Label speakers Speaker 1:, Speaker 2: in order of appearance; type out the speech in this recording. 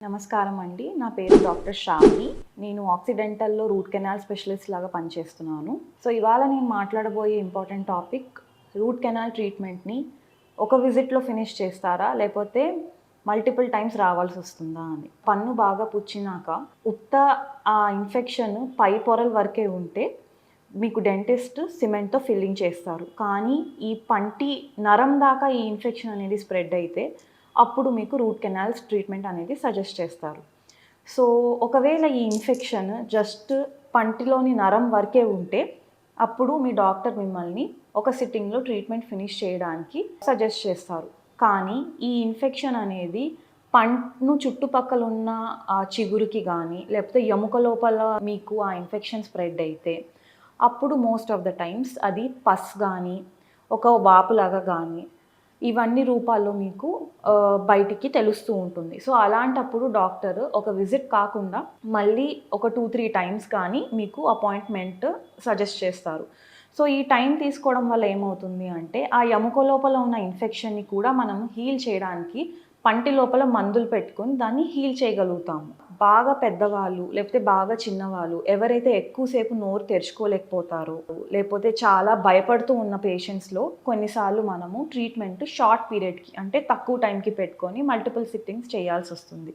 Speaker 1: నమస్కారం అండి. నా పేరు డాక్టర్ శ్రావణి. నేను ఆక్సిడెంటల్లో రూట్ కెనాల్ స్పెషలిస్ట్ లాగా పనిచేస్తున్నాను. సో ఇవాళ నేను మాట్లాడబోయే ఇంపార్టెంట్ టాపిక్ రూట్ కెనాల్ ట్రీట్మెంట్‌ని ఒక విజిట్‌లో ఫినిష్ చేస్తారా? లేకపోతే మల్టిపుల్ టైమ్స్ రావాల్సి వస్తుందా అని. పన్ను బాగా పుచ్చినాక ఆ ఇన్ఫెక్షన్ పై పొరల వరకే ఉంటే మీకు డెంటిస్ట్ సిమెంట్‌తో ఫిల్లింగ్ చేస్తారు. కానీ ఈ పంటి నరం దాకా ఈ ఇన్ఫెక్షన్ అనేది స్ప్రెడ్ అయితే అప్పుడు మీకు రూట్ కెనాల్స్ ట్రీట్మెంట్ అనేది సజెస్ట్ చేస్తారు. సో ఒకవేళ ఈ ఇన్ఫెక్షన్ జస్ట్ పంటిలోని నరం వరకే ఉంటే అప్పుడు మీ డాక్టర్ మిమ్మల్ని ఒక సిట్టింగ్‌లో ట్రీట్మెంట్ ఫినిష్ చేయడానికి సజెస్ట్ చేస్తారు. కానీ ఈ ఇన్ఫెక్షన్ అనేది పన్ను చుట్టుపక్కల ఉన్న ఆ చిగురుకి కానీ లేకపోతే ఎముక లోపల మీకు ఆ ఇన్ఫెక్షన్ స్ప్రెడ్ అయితే అప్పుడు మోస్ట్ ఆఫ్ ద టైమ్స్ అది పస్ కానీ ఒక వాపులాగా కానీ ఇవన్నీ రూపాల్లో మీకు బయటికి తెలుస్తూ ఉంటుంది. సో అలాంటప్పుడు డాక్టర్ ఒక విజిట్ కాకుండా మళ్ళీ ఒక 2-3 టైమ్స్ కానీ మీకు అపాయింట్మెంట్ సజెస్ట్ చేస్తారు. సో ఈ టైం తీసుకోవడం వల్ల ఏమవుతుంది అంటే ఆ ఎముక లోపల ఉన్న ఇన్ఫెక్షన్‌ని కూడా మనం హీల్ చేయడానికి పంటి లోపల మందులు పెట్టుకొని దాన్ని హీల్ చేయగలుగుతాము. బాగా పెద్దవాళ్ళు లేకపోతే బాగా చిన్నవాళ్ళు ఎవరైతే ఎక్కువ సేపు నోరు తెరుచుకోలేకపోతారో లేకపోతే చాలా భయపడుతూ ఉన్న పేషెంట్స్‌లో కొన్నిసార్లు మనము ట్రీట్మెంట్ షార్ట్ పీరియడ్‌కి అంటే తక్కువ టైంకి పెట్టుకొని మల్టిపుల్ సిట్టింగ్స్ చేయాల్సొస్తుంది.